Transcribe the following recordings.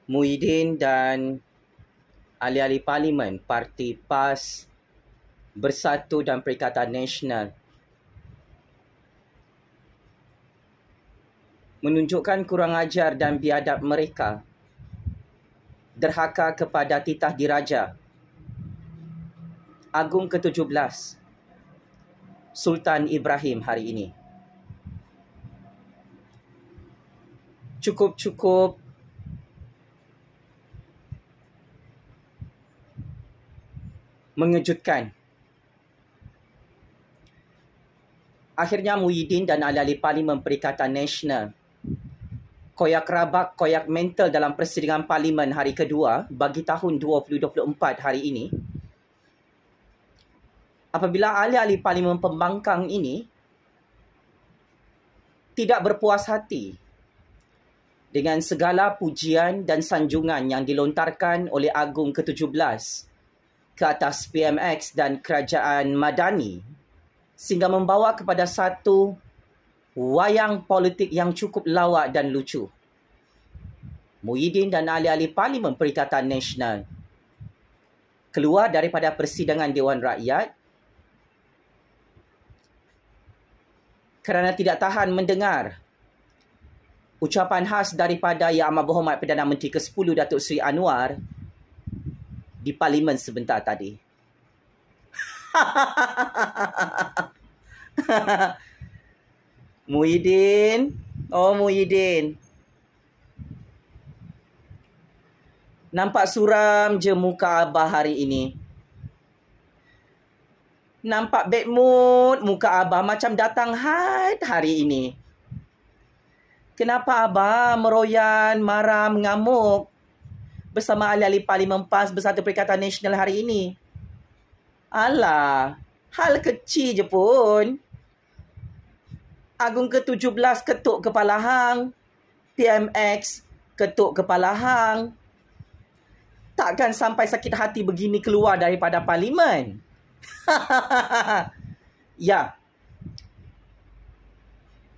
Muhyiddin dan ahli-ahli parlimen Parti PAS Bersatu dan Perikatan Nasional menunjukkan kurang ajar dan biadab mereka derhaka kepada titah diraja Agung ke-17 Sultan Ibrahim hari ini. Cukup mengejutkan. Akhirnya Muhyiddin dan ahli-ahli Parlimen Perikatan Nasional koyak rabak, koyak mental dalam persidangan Parlimen hari kedua bagi tahun 2024 hari ini. Apabila ahli-ahli Parlimen pembangkang ini tidak berpuas hati dengan segala pujian dan sanjungan yang dilontarkan oleh Agung ke-17 ke atas PMX dan Kerajaan Madani sehingga membawa kepada satu wayang politik yang cukup lawak dan lucu. Muhyiddin dan ahli-ahli Parlimen Perikatan Nasional keluar daripada persidangan Dewan Rakyat kerana tidak tahan mendengar ucapan khas daripada Yang Amat Berhormat Perdana Menteri ke-10 Datuk Seri Anwar di Parlimen sebentar tadi. Muhyiddin, oh Muhyiddin, nampak suram je muka abah hari ini. Nampak bad mood muka abah macam datang haid hari ini. Kenapa abah meroyan, marah, mengamuk bersama ahli-ahli Parlimen PAS Bersatu Perikatan Nasional hari ini? Alah, hal kecil je pun. Agung ke-17 ketuk kepala hang, PMX ketuk kepala hang. Takkan sampai sakit hati begini keluar daripada Parlimen? Ya.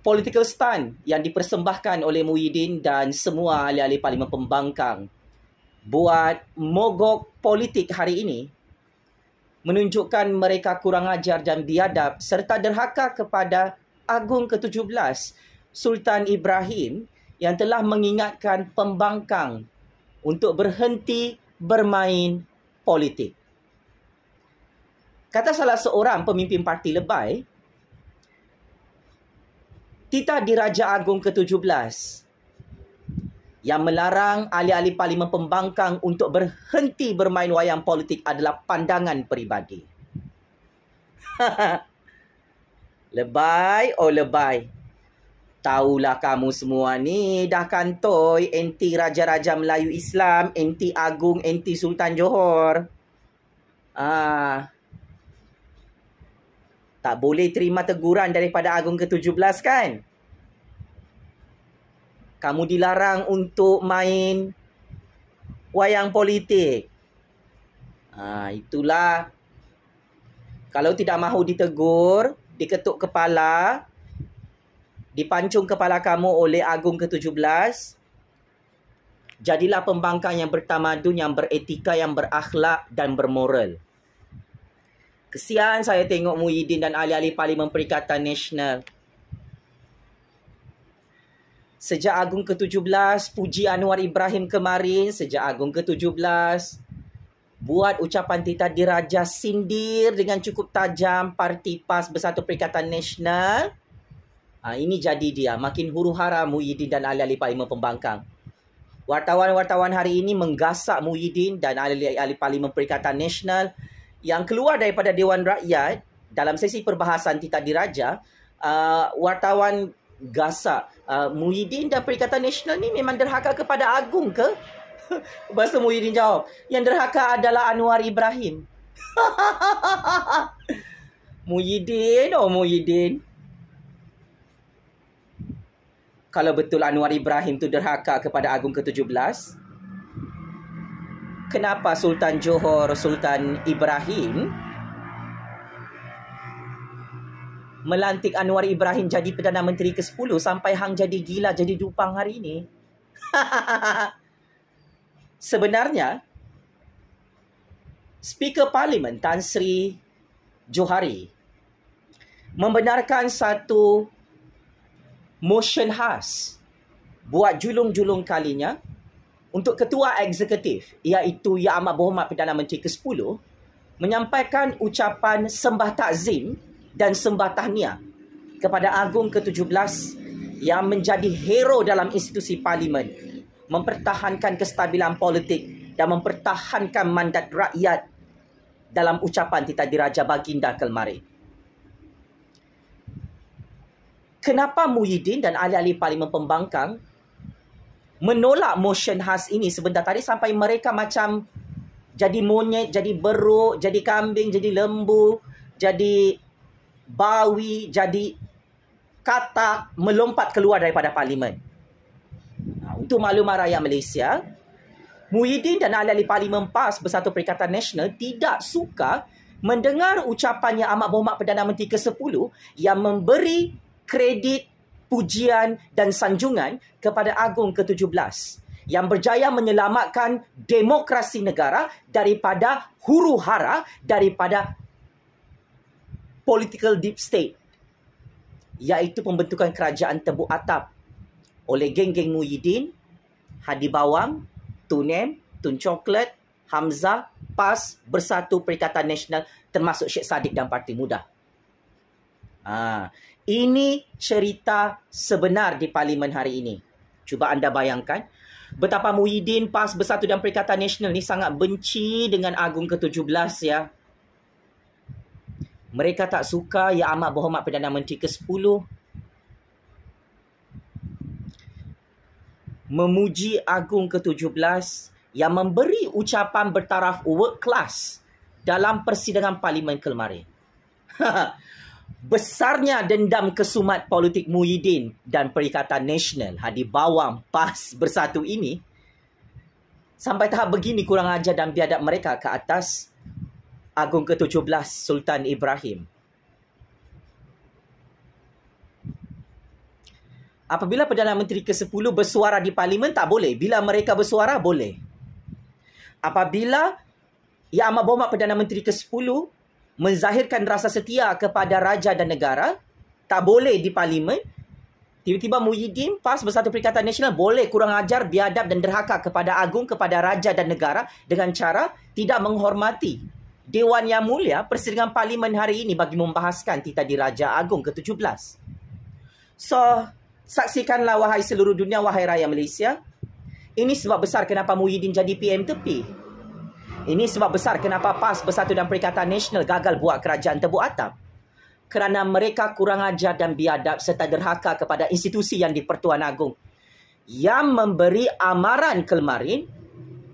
Political stunt yang dipersembahkan oleh Muhyiddin dan semua ahli-ahli Parlimen pembangkang buat mogok politik hari ini menunjukkan mereka kurang ajar dan biadab serta derhaka kepada Agung ke-17 Sultan Ibrahim yang telah mengingatkan pembangkang untuk berhenti bermain politik. Kata salah seorang pemimpin parti lebay, titah Diraja Agung ke-17 yang melarang ahli-ahli Parlimen pembangkang untuk berhenti bermain wayang politik adalah pandangan peribadi. Lebay, oh lebay. Taulah kamu semua ni dah kantoi anti Raja-Raja Melayu Islam, anti Agung, anti Sultan Johor. Tak boleh terima teguran daripada Agung ke-17 kan? Kamu dilarang untuk main wayang politik. Itulah. Kalau tidak mahu ditegur, diketuk kepala, dipancung kepala kamu oleh Agung ke-17, jadilah pembangkang yang bertamadun, yang beretika, yang berakhlak dan bermoral. Kesian saya tengok Muhyiddin dan ahli-ahli Parlimen Perikatan Nasional. Sejak Agung ke-17 puji Anwar Ibrahim kemarin, sejak Agung ke-17 buat ucapan titah diraja sindir dengan cukup tajam Parti PAS Bersatu Perikatan Nasional. Ini jadi dia, makin huru-hara Muhyiddin dan ahli-ahli Parlimen pembangkang. Wartawan-wartawan hari ini menggasak Muhyiddin dan ahli-ahli Parlimen Perikatan Nasional yang keluar daripada Dewan Rakyat dalam sesi perbahasan titah diraja. Wartawan gasak Muhyiddin dan Perikatan Nasional ni memang derhaka kepada Agung ke? Lepas tu Muhyiddin jawab, yang derhaka adalah Anwar Ibrahim. Muhyiddin, oh Muhyiddin, kalau betul Anwar Ibrahim tu derhaka kepada Agung ke-17, kenapa Sultan Johor, Sultan Ibrahim melantik Anwar Ibrahim jadi Perdana Menteri ke-10 sampai hang jadi gila, jadi dupang hari ini? sebenarnya Speaker Parlimen Tan Sri Johari membenarkan satu motion khas buat julung-julung kalinya untuk Ketua Eksekutif, iaitu Yang Amat Berhormat Perdana Menteri ke-10, menyampaikan ucapan sembah takzim dan sembah tahniah kepada Agung ke-17 yang menjadi hero dalam institusi parlimen, mempertahankan kestabilan politik dan mempertahankan mandat rakyat dalam ucapan Tita Diraja Baginda Kelmarin. Kenapa Muhyiddin dan ahli-ahli Parlimen Pembangkang menolak motion khas ini sebentar tadi sampai mereka macam jadi monyet, jadi beruk, jadi kambing, jadi lembu, jadi bawi, jadi katak, melompat keluar daripada Parlimen. Untuk makluman rakyat Malaysia, Muhyiddin dan ahli-ahli Parlimen PAS Bersatu Perikatan Nasional tidak suka mendengar ucapan Yang Amat Berhormat Perdana Menteri ke-10 yang memberi kredit, pujian dan sanjungan kepada Agung ke-17 yang berjaya menyelamatkan demokrasi negara daripada huru-hara, daripada political deep state, iaitu pembentukan kerajaan tebuk atap oleh geng-geng Muhyiddin, Hadi Bawang, Tun M, Tun Coklat, Hamzah, PAS Bersatu Perikatan Nasional, termasuk Syed Saddiq dan Parti Muda. Ini cerita sebenar di Parlimen hari ini. Cuba anda bayangkan betapa Muhyiddin, PAS Bersatu dan Perikatan Nasional ni sangat benci dengan Agung ke-17 ya. Mereka tak suka Yang Amat Berhormat Perdana Menteri ke-10 memuji Agung ke-17 yang memberi ucapan bertaraf world class dalam persidangan Parlimen Kelmarin. Besarnya dendam kesumat politik Muhyiddin dan Perikatan Nasional, Hadi Bawang, PAS Bersatu ini, sampai tahap begini kurang ajar dan biadab mereka ke atas Agung ke-17 Sultan Ibrahim. Apabila Perdana Menteri ke-10 bersuara di Parlimen, tak boleh. Bila mereka bersuara, boleh. Apabila Yang Amat Berhormat Perdana Menteri ke-10 menzahirkan rasa setia kepada raja dan negara, tak boleh di Parlimen. Tiba-tiba Muhyiddin, PAS Bersatu Perikatan Nasional boleh kurang ajar, biadab dan derhaka kepada Agung, kepada raja dan negara dengan cara tidak menghormati Dewan Yang Mulia persidangan Parlimen hari ini bagi membahaskan Tita Diraja Agung ke-17. So, saksikanlah wahai seluruh dunia, wahai rakyat Malaysia. Ini sebab besar kenapa Muhyiddin jadi PM tepi. Ini sebab besar kenapa PAS Bersatu dan Perikatan Nasional gagal buat kerajaan tebuk atap. Kerana mereka kurang ajar dan biadab serta derhaka kepada institusi yang di-Pertuan Agong yang memberi amaran Kelmarin,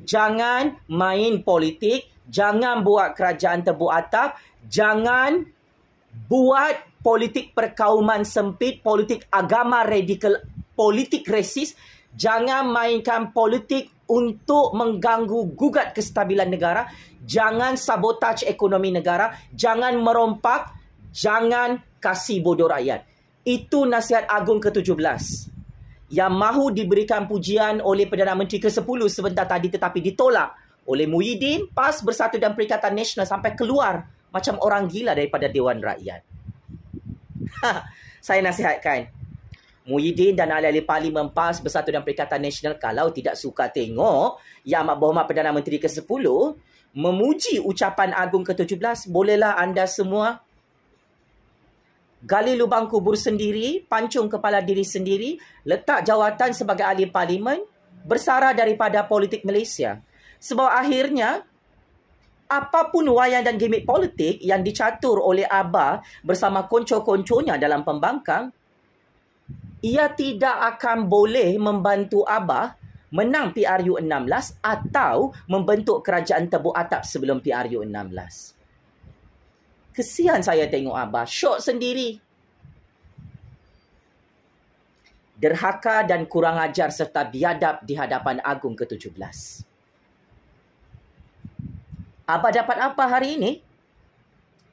jangan main politik, jangan buat kerajaan tebuk atap, jangan buat politik perkauman sempit, politik agama radikal, politik resis, jangan mainkan politik untuk mengganggu gugat kestabilan negara, jangan sabotaj ekonomi negara, jangan merompak, jangan kasih bodoh rakyat. Itu nasihat Agung ke-17 yang mahu diberikan pujian oleh Perdana Menteri ke-10 sebentar tadi tetapi ditolak oleh Muhyiddin, PAS Bersatu dan Perikatan Nasional sampai keluar macam orang gila daripada Dewan Rakyat. Saya nasihatkan Muhyiddin dan ahli-ahli Parlimen PAS Bersatu dan Perikatan Nasional, kalau tidak suka tengok Yang Amat Berhormat Perdana Menteri ke-10 memuji ucapan Agung ke-17, bolehlah anda semua gali lubang kubur sendiri, pancung kepala diri sendiri, letak jawatan sebagai ahli Parlimen, bersara daripada politik Malaysia. Sebab akhirnya, apapun wayang dan gimmick politik yang dicatur oleh Abah bersama konco-konconya dalam pembangkang, ia tidak akan boleh membantu Abah menang PRU 16 atau membentuk kerajaan tebuk atap sebelum PRU 16. Kesian saya tengok Abah, syok sendiri. Derhaka dan kurang ajar serta biadab di hadapan Agung ke-17. Abah dapat apa hari ini?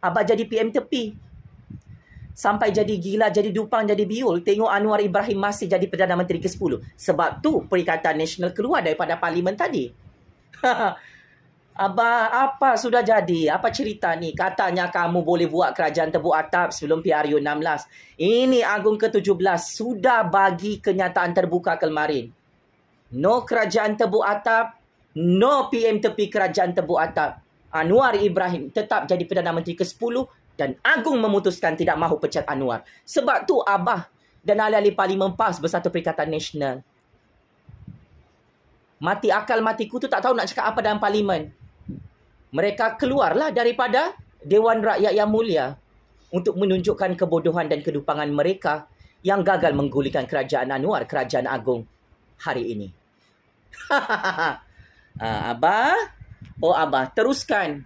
Abah jadi PM tepi. Sampai jadi gila, jadi dupang, jadi biul. Tengok Anwar Ibrahim masih jadi Perdana Menteri ke-10. Sebab tu Perikatan Nasional keluar daripada Parlimen tadi. Abah, apa sudah jadi? Apa cerita ni? Katanya kamu boleh buat kerajaan tebuk atap sebelum PRU 16. Ini Agung ke-17 sudah bagi kenyataan terbuka kemarin. No kerajaan tebuk atap, no PM tepi kerajaan tebuk atap. Anwar Ibrahim tetap jadi Perdana Menteri ke-10 dan Agung memutuskan tidak mahu pecat Anwar. Sebab tu Abah dan ahli-ahli Parlimen PAS Bersatu Perikatan Nasional mati akal mati kutu, tak tahu nak cakap apa dalam Parlimen. Mereka keluarlah daripada Dewan Rakyat yang mulia untuk menunjukkan kebodohan dan kedupangan mereka yang gagal menggulingkan kerajaan Anwar, kerajaan Agung hari ini. Abah, Abah, teruskan.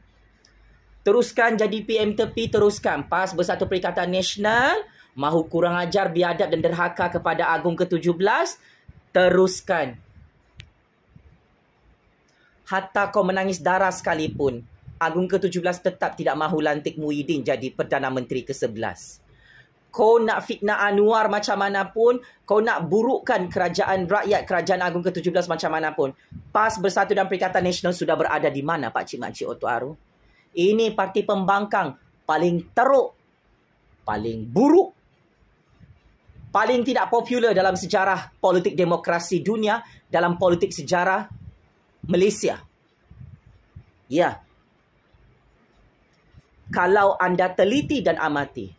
Teruskan jadi PM tepi, teruskan. PAS Bersatu Perikatan Nasional, mahu kurang ajar, biadab dan derhaka kepada Agung ke-17, teruskan. Hatta kau menangis darah sekalipun, Agung ke-17 tetap tidak mahu lantik Muhyiddin jadi Perdana Menteri ke-11. Kau nak fitnah Anwar macam mana pun, kau nak burukkan kerajaan rakyat, kerajaan Agung ke-17 macam mana pun, PAS Bersatu dan Perikatan Nasional sudah berada di mana, Pak Cik Makcik Oto Aru? Ini parti pembangkang paling teruk, paling buruk, paling tidak popular dalam sejarah politik demokrasi dunia, dalam politik sejarah Malaysia. Ya. Kalau anda teliti dan amati,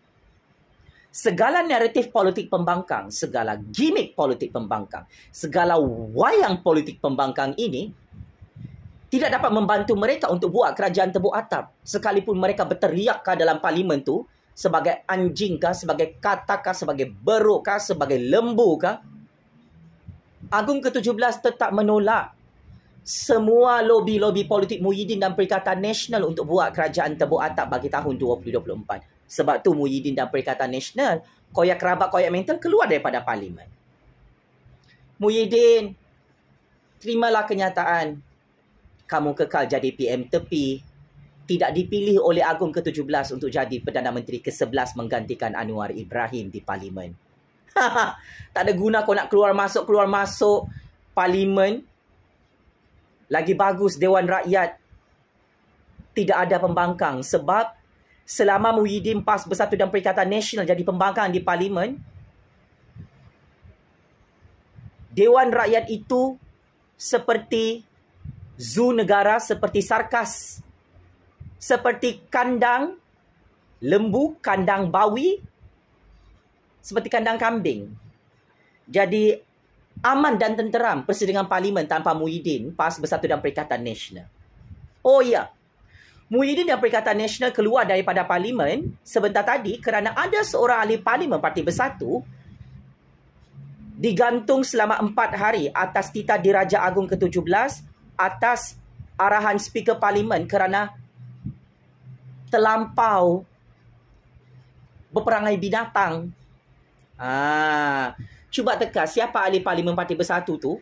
segala naratif politik pembangkang, segala gimmick politik pembangkang, segala wayang politik pembangkang ini tidak dapat membantu mereka untuk buat kerajaan tebuk atap. Sekalipun mereka berteriakkah dalam Parlimen tu sebagai anjingkah, sebagai katakah, sebagai berukkah, sebagai lembukah, Agung ke-17 tetap menolak semua lobi-lobi politik Muhyiddin dan Perikatan Nasional untuk buat kerajaan tebuk atap bagi tahun 2024. Sebab tu Muhyiddin dan Perikatan Nasional, koyak kerabat, koyak mental keluar daripada Parlimen. Muhyiddin, terimalah kenyataan. Kamu kekal jadi PM tepi. Tidak dipilih oleh Agung ke-17 untuk jadi Perdana Menteri ke-11 menggantikan Anwar Ibrahim di Parlimen. Tak ada guna kau nak keluar masuk Parlimen. Lagi bagus Dewan Rakyat tidak ada pembangkang. Sebab selama Muhyiddin, PAS Bersatu dan Perikatan Nasional jadi pembangkang di Parlimen, Dewan Rakyat itu seperti zoo negara, seperti sarkas, seperti kandang lembu, kandang bawi, seperti kandang kambing. Jadi aman dan tenteram persidangan Parlimen tanpa Muhyiddin, PAS Bersatu dan Perikatan Nasional. Oh ya, Muhyiddin dan Perikatan Nasional keluar daripada Parlimen sebentar tadi kerana ada seorang ahli Parlimen Parti Bersatu digantung selama 4 hari atas titah Diraja Agung ke-17 atas arahan Speaker Parlimen kerana terlampau berperangai binatang. Cuba teka siapa ahli Parlimen Parti Bersatu tu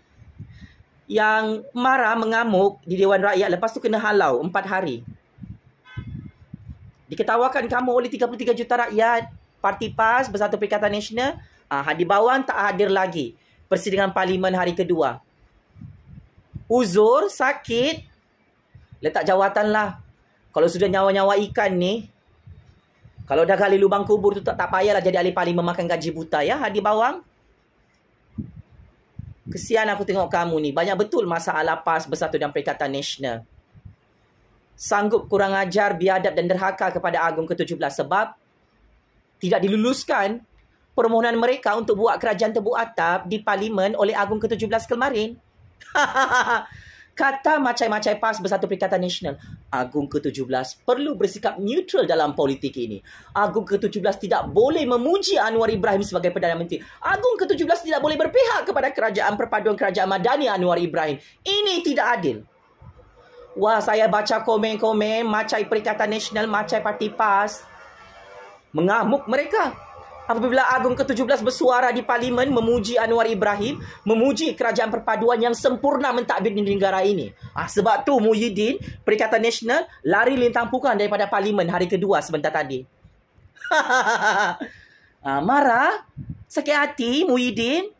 yang marah mengamuk di Dewan Rakyat, lepas tu kena halau 4 hari. Diketawakan kamu oleh 33 juta rakyat. Parti PAS Bersatu Perikatan Nasional, Hadi Bawang tak hadir lagi persidangan Parlimen hari kedua. Uzur, sakit, letak jawatan lah. Kalau sudah nyawa-nyawa ikan ni, kalau dah gali lubang kubur tu tak payahlah jadi ahli Parlimen makan gaji buta ya, Hadi Bawang. Kesian aku tengok kamu ni. Banyak betul masalah PAS Bersatu dan Perikatan Nasional. Sanggup kurang ajar, biadab dan derhaka kepada Agung ke-17 sebab tidak diluluskan permohonan mereka untuk buat kerajaan tebuk atap di Parlimen oleh Agung ke-17 kemarin. Kata macam-macam PAS Bersatu Perikatan Nasional, Agung ke-17 perlu bersikap neutral dalam politik ini. Agung ke-17 tidak boleh memuji Anwar Ibrahim sebagai Perdana Menteri. Agung ke-17 tidak boleh berpihak kepada kerajaan perpaduan kerajaan Madani Anwar Ibrahim. Ini tidak adil. Wah, saya baca komen-komen macam Perikatan Nasional, macam Parti PAS. Mengamuk mereka apabila Agung ke-17 bersuara di Parlimen memuji Anwar Ibrahim, memuji kerajaan perpaduan yang sempurna mentadbir di negara ini. Sebab tu Muhyiddin, Perikatan Nasional lari lintang pukang daripada Parlimen hari kedua sebentar tadi. Marah, sakit hati Muhyiddin.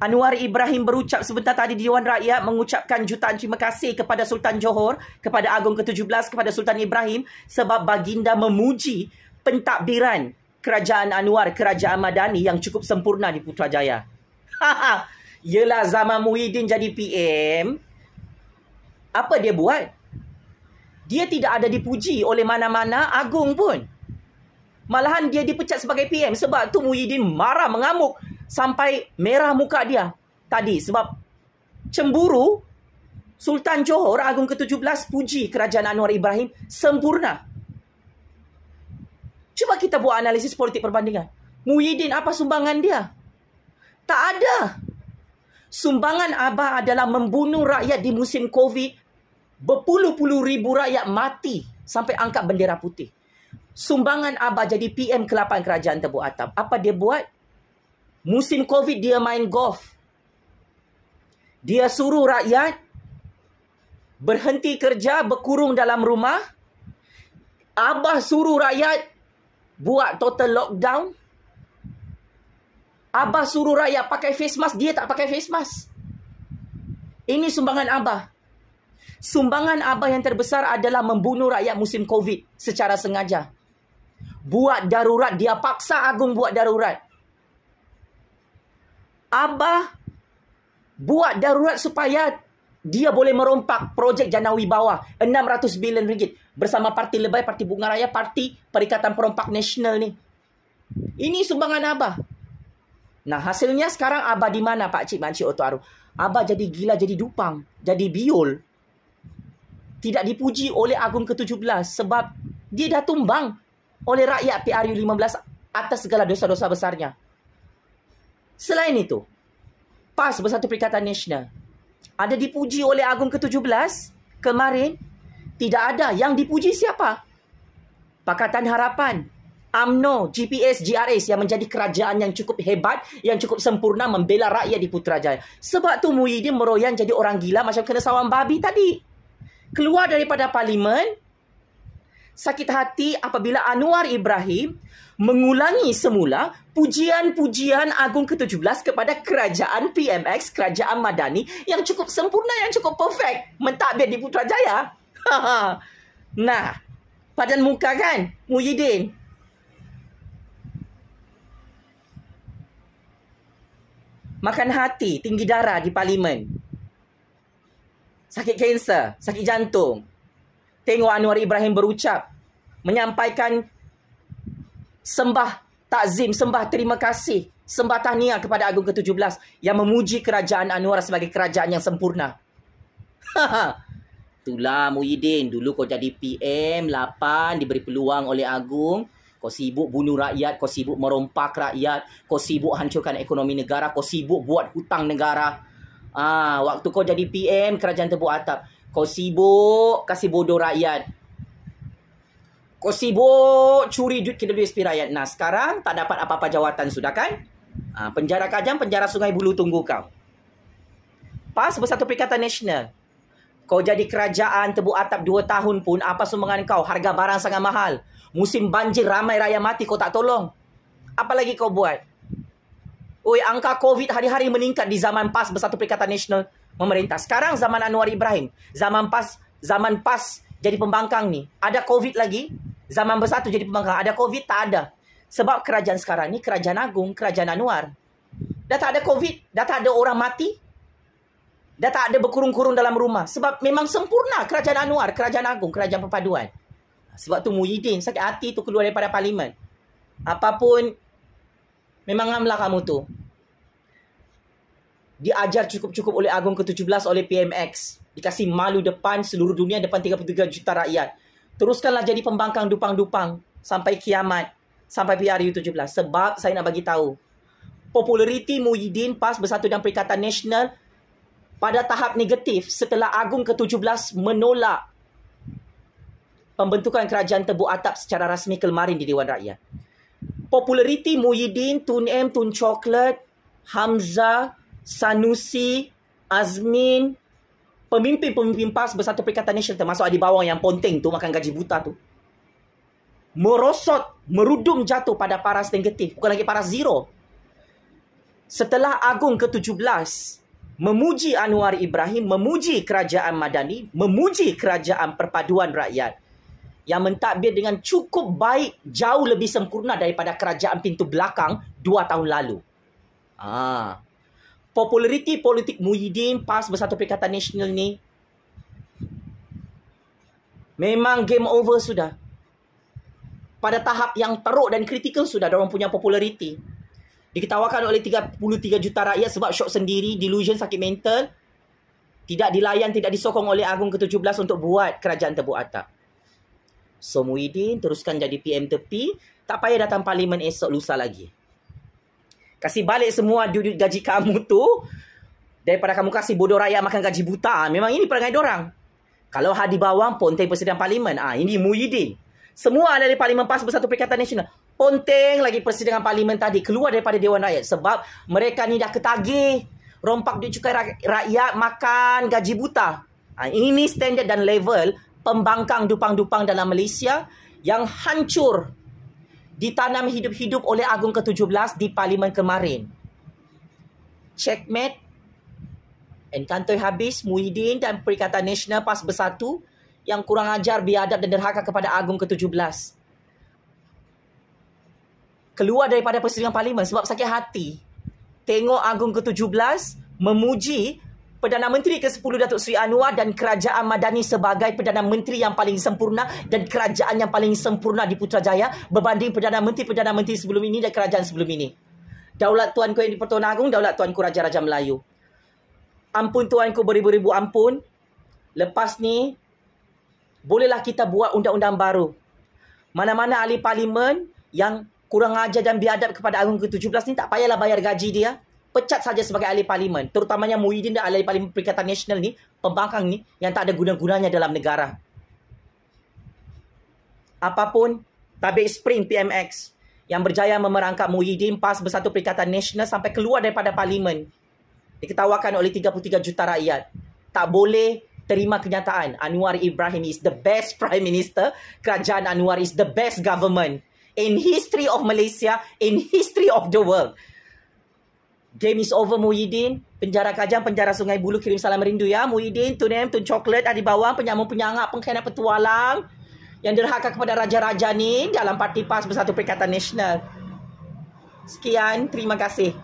Anwar Ibrahim berucap sebentar tadi di Dewan Rakyat, mengucapkan jutaan terima kasih kepada Sultan Johor, kepada Agong ke-17, kepada Sultan Ibrahim sebab baginda memuji pentadbiran Kerajaan Anwar, Kerajaan Madani yang cukup sempurna di Putrajaya. Yelah, zaman Muhyiddin jadi PM, apa dia buat? Dia tidak ada dipuji oleh mana-mana Agong pun. Malahan dia dipecat sebagai PM. Sebab tu Muhyiddin marah, mengamuk sampai merah muka dia tadi. Sebab cemburu Sultan Johor, Agong ke-17, puji Kerajaan Anwar Ibrahim sempurna. Cuba kita buat analisis politik perbandingan. Muhyiddin, apa sumbangan dia? Tak ada. Sumbangan Abah adalah membunuh rakyat di musim Covid. Berpuluh-puluh ribu rakyat mati sampai angkat bendera putih. Sumbangan Abah jadi PM ke-8 Kerajaan Tebu Atap. Apa dia buat? Musim Covid dia main golf. Dia suruh rakyat berhenti kerja, berkurung dalam rumah. Abah suruh rakyat buat total lockdown. Abah suruh rakyat pakai face mask, dia tak pakai face mask. Ini sumbangan Abah. Sumbangan Abah yang terbesar adalah membunuh rakyat musim Covid secara sengaja. Buat darurat, dia paksa Agong buat darurat. Abah buat darurat supaya dia boleh merompak projek Jana Wibawa 600 bilion ringgit bersama Parti Lebay, Parti Bunga Raya, Parti Perikatan Perompak Nasional ni. Ini sumbangan Abah. Nah, hasilnya sekarang Abah di mana, Pak Cik, Mak Cik Oto Aru? Abah jadi gila, jadi dupang, jadi biol. Tidak dipuji oleh Agong ke-17 sebab dia dah tumbang oleh rakyat PRU 15 atas segala dosa-dosa besarnya. Selain itu, PAS Bersatu Perikatan Nasional ada dipuji oleh Agong ke-17 kemarin. Tidak ada. Yang dipuji siapa? Pakatan Harapan, UMNO, GPS, GRS yang menjadi kerajaan yang cukup hebat, yang cukup sempurna membela rakyat di Putrajaya. Sebab tu Muhyiddin meroyan jadi orang gila macam kena sawang babi tadi. Keluar daripada parlimen, sakit hati apabila Anwar Ibrahim mengulangi semula pujian-pujian Agong ke-17 kepada kerajaan PMX, Kerajaan Madani yang cukup sempurna, yang cukup perfect mentadbir di Putrajaya. Nah, padan muka kan Muhyiddin? Makan hati, tinggi darah di parlimen. Sakit kanser, sakit jantung. Tengok Anwar Ibrahim berucap, menyampaikan sembah takzim, sembah terima kasih, sembah tahniah kepada Agong ke-17 yang memuji Kerajaan Anwar sebagai kerajaan yang sempurna. Itulah Muhyiddin, dulu kau jadi PM 8, diberi peluang oleh Agong. Kau sibuk bunuh rakyat, kau sibuk merompak rakyat, kau sibuk hancurkan ekonomi negara, kau sibuk buat hutang negara. Waktu kau jadi PM Kerajaan Tebu Atap, kau sibuk kasih bodoh rakyat. Kau sibuk curi duit KWSP rakyat. Nah, sekarang tak dapat apa-apa jawatan sudah kan? Penjara Kajang, penjara Sungai Buloh tunggu kau. PAS Bersatu Perikatan Nasional. Kau jadi kerajaan Tebu Atap 2 tahun pun, apa sumbangan kau? Harga barang sangat mahal. Musim banjir ramai rakyat mati, kau tak tolong. Apa lagi kau buat? Oi, angka Covid hari-hari meningkat di zaman PAS Bersatu Perikatan Nasional memerintah. Sekarang zaman Anwar Ibrahim, zaman PAS jadi pembangkang ni. Ada Covid lagi, zaman Bersatu jadi pembangkang. Ada Covid? Tak ada. Sebab kerajaan sekarang ni kerajaan Agong, kerajaan Anwar. Dah tak ada Covid, dah tak ada orang mati, dah tak ada berkurung-kurung dalam rumah. Sebab memang sempurna kerajaan Anwar, kerajaan Agong, kerajaan perpaduan. Sebab tu Muhyiddin sakit hati tu keluar daripada parlimen. Apapun, memang ngamlah kamu tu. Diajar cukup-cukup oleh Agong ke-17, oleh PMX. Dikasih malu depan seluruh dunia, depan 33 juta rakyat. Teruskanlah jadi pembangkang dupang-dupang sampai kiamat, sampai PRU 17. Sebab saya nak bagi tahu, populariti Muhyiddin, PAS Bersatu dan Perikatan Nasional pada tahap negatif setelah Agong ke-17 menolak pembentukan Kerajaan Tebu Atap secara rasmi kemarin di Dewan Rakyat. Populariti Muhyiddin, Tun M, Tun Coklat, Hamzah, Sanusi, Azmin, pemimpin-pemimpin PAS Bersatu Perikatan Nasional, termasuk Adi Bawang yang ponteng tu, makan gaji buta tu, merosot, merudum jatuh pada paras negatif. Bukan lagi paras zero. Setelah Agung ke-17 memuji Anwar Ibrahim, memuji kerajaan Madani, memuji kerajaan perpaduan rakyat yang mentadbir dengan cukup baik, jauh lebih sempurna daripada kerajaan pintu belakang 2 tahun lalu. Populariti politik Muhyiddin PAS Bersatu Perikatan Nasional ni memang game over sudah. Pada tahap yang teruk dan kritikal sudah diorang punya populariti. Diketawakan oleh 33 juta rakyat sebab syok sendiri, delusion, sakit mental. Tidak dilayan, tidak disokong oleh Agung ke-17 untuk buat kerajaan tebuk atap. So Muhyiddin teruskan jadi PM tepi. Tak payah datang parlimen esok lusa lagi. Kasih balik semua duit gaji kamu tu. Daripada kamu kasih bodoh rakyat makan gaji buta. Memang ini perangai dorang. Kalau Hadi Bawang, ponteng Presiden Parlimen. Ini Muhyiddin. Semua ada di Parlimen PAS Bersatu Perikatan Nasional. Ponteng lagi persidangan parlimen tadi. Keluar daripada Dewan Rakyat. Sebab mereka ni dah ketagih. Rompak duit cukai rakyat makan gaji buta. Ini standard dan level pembangkang dupang-dupang dalam Malaysia yang hancur. Ditanam hidup-hidup oleh Agung ke-17 di parlimen kemarin. Checkmate. Enkantoi habis Muhyiddin dan Perikatan Nasional PAS Bersatu yang kurang ajar, biadab dan derhaka kepada Agung ke-17. Keluar daripada persidangan parlimen sebab sakit hati. Tengok Agung ke-17 memuji Perdana Menteri ke-10 Datuk Seri Anwar dan Kerajaan Madani sebagai Perdana Menteri yang paling sempurna dan kerajaan yang paling sempurna di Putrajaya berbanding Perdana Menteri sebelum ini dan kerajaan sebelum ini. Daulat Tuanku Yang di-Pertuan Agong, Daulat Tuanku Raja-Raja Melayu. Ampun Tuanku beribu-ribu ampun. Lepas ni, bolehlah kita buat undang-undang baru. Mana-mana ahli parlimen yang kurang ajar dan biadab kepada Agung ke-17 ni tak payahlah bayar gaji dia. Pecat saja sebagai ahli parlimen. Terutamanya Muhyiddin dan ahli parlimen Perikatan Nasional ni, pembangkang ni yang tak ada guna-gunanya dalam negara. Apapun, tabik sprint PMX yang berjaya memerangkap Muhyiddin PAS Bersatu Perikatan Nasional sampai keluar daripada parlimen. Diketawakan oleh 33 juta rakyat. Tak boleh terima kenyataan. Anwar Ibrahim is the best Prime Minister. Kerajaan Anwar is the best government in history of Malaysia, in history of the world. Game is over Muhyiddin. Penjara Kajang, penjara Sungai Buloh, kirim salam rindu ya Muhyiddin, Tun Coklat, Hadi Bawang, penyamung-penyangak, pengkhianat petualang yang derhaka kepada raja-raja ni dalam parti PAS Bersatu Perikatan Nasional. Sekian, terima kasih.